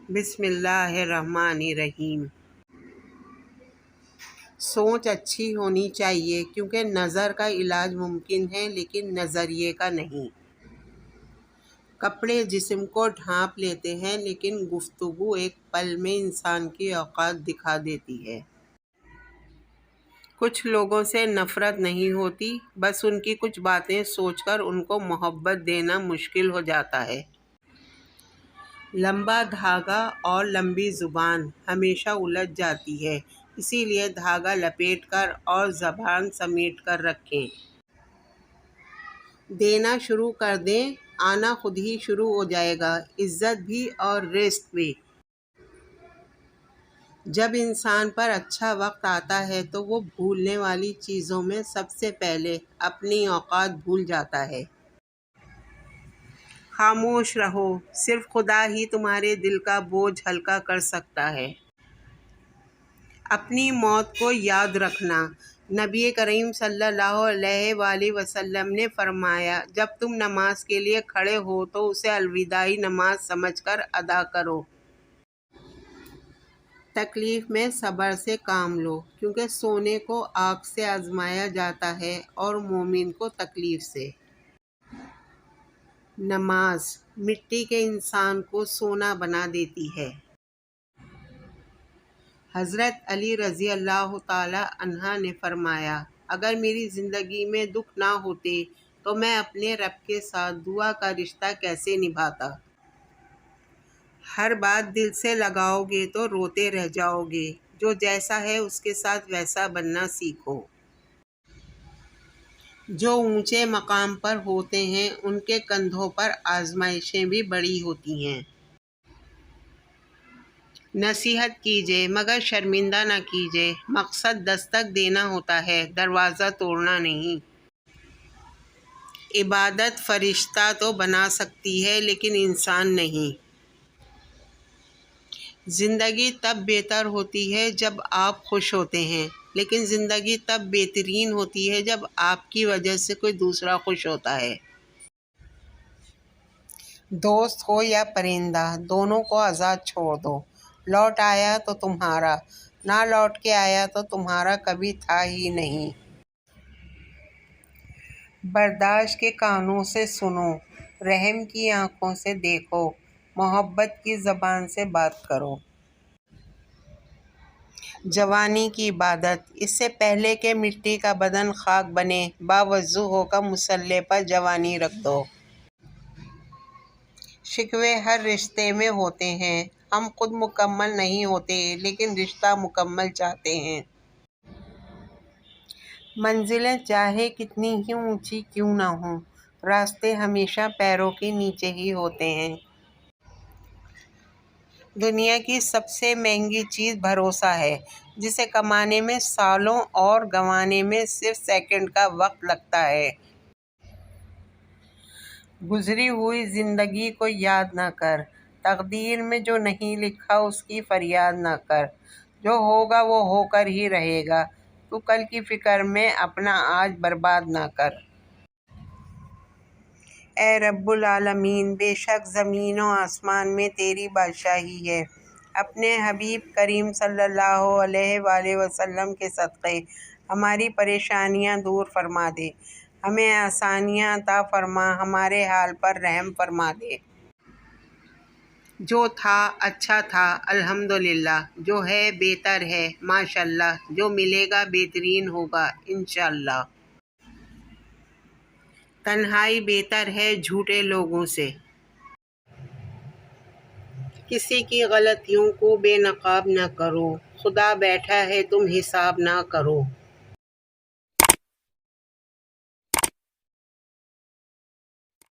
بسم اللہ الرحمن الرحیم۔ سوچ اچھی ہونی چاہیے کیونکہ نظر کا علاج ممکن ہے لیکن نظریے کا نہیں۔ کپڑے جسم کو ڈھانپ لیتے ہیں لیکن گفتگو ایک پل میں انسان کی اوقات دکھا دیتی ہے۔ کچھ لوگوں سے نفرت نہیں ہوتی، بس ان کی کچھ باتیں سوچ کر ان کو محبت دینا مشکل ہو جاتا ہے۔ لمبا دھاگا اور لمبی زبان ہمیشہ الجھ جاتی ہے، اسی لیے دھاگا لپیٹ کر اور زبان سمیٹ کر رکھیں۔ دینا شروع کر دیں، آنا خود ہی شروع ہو جائے گا، عزت بھی اور رزق بھی۔ جب انسان پر اچھا وقت آتا ہے تو وہ بھولنے والی چیزوں میں سب سے پہلے اپنی اوقات بھول جاتا ہے۔ خاموش رہو، صرف خدا ہی تمہارے دل کا بوجھ ہلکا کر سکتا ہے۔ اپنی موت کو یاد رکھنا، نبی کریم صلی اللہ علیہ وآلہ وسلم نے فرمایا، جب تم نماز کے لیے کھڑے ہو تو اسے الوداعی نماز سمجھ کر ادا کرو۔ تکلیف میں صبر سے کام لو، کیونکہ سونے کو آگ سے آزمایا جاتا ہے اور مومن کو تکلیف سے۔ نماز مٹی کے انسان کو سونا بنا دیتی ہے۔ حضرت علی رضی اللہ تعالی عنہ نے فرمایا، اگر میری زندگی میں دکھ نہ ہوتے تو میں اپنے رب کے ساتھ دعا کا رشتہ کیسے نبھاتا۔ ہر بات دل سے لگاؤ گے تو روتے رہ جاؤ گے، جو جیسا ہے اس کے ساتھ ویسا بننا سیکھو۔ جو اونچے مقام پر ہوتے ہیں ان کے کندھوں پر آزمائشیں بھی بڑی ہوتی ہیں۔ نصیحت کیجیے مگر شرمندہ نہ کیجیے، مقصد دستک دینا ہوتا ہے، دروازہ توڑنا نہیں۔ عبادت فرشتہ تو بنا سکتی ہے لیکن انسان نہیں۔ زندگی تب بہتر ہوتی ہے جب آپ خوش ہوتے ہیں، لیکن زندگی تب بہترین ہوتی ہے جب آپ کی وجہ سے کوئی دوسرا خوش ہوتا ہے۔ دوست ہو یا پرندہ، دونوں کو آزاد چھوڑ دو۔ لوٹ آیا تو تمہارا، نہ لوٹ کے آیا تو تمہارا کبھی تھا ہی نہیں۔ برداشت کے کانوں سے سنو، رحم کی آنکھوں سے دیکھو، محبت کی زبان سے بات کرو۔ جوانی کی عبادت، اس سے پہلے کہ مٹی کا بدن خاک بنے، باوضو ہو کر مصلی پر جوانی رکھ دو۔ شکوے ہر رشتے میں ہوتے ہیں، ہم خود مکمل نہیں ہوتے لیکن رشتہ مکمل چاہتے ہیں۔ منزلیں چاہے کتنی ہی اونچی کیوں نہ ہوں، راستے ہمیشہ پیروں کے نیچے ہی ہوتے ہیں۔ دنیا کی سب سے مہنگی چیز بھروسہ ہے، جسے کمانے میں سالوں اور گنوانے میں صرف سیکنڈ کا وقت لگتا ہے۔ گزری ہوئی زندگی کو یاد نہ کر، تقدیر میں جو نہیں لکھا اس کی فریاد نہ کر، جو ہوگا وہ ہو کر ہی رہے گا، تو کل کی فکر میں اپنا آج برباد نہ کر۔ اے رب العالمین، بے شک زمین و آسمان میں تیری بادشاہی ہے، اپنے حبیب کریم صلی اللہ علیہ وآلہ وسلم کے صدقے ہماری پریشانیاں دور فرما دے، ہمیں آسانیاں عطا فرما، ہمارے حال پر رحم فرما دے۔ جو تھا اچھا تھا الحمدللہ، جو ہے بہتر ہے ماشاءاللہ، جو ملے گا بہترین ہوگا انشاءاللہ۔ تنہائی بہتر ہے جھوٹے لوگوں سے۔ کسی کی غلطیوں کو بے نقاب نہ کرو، خدا بیٹھا ہے تم حساب نہ کرو۔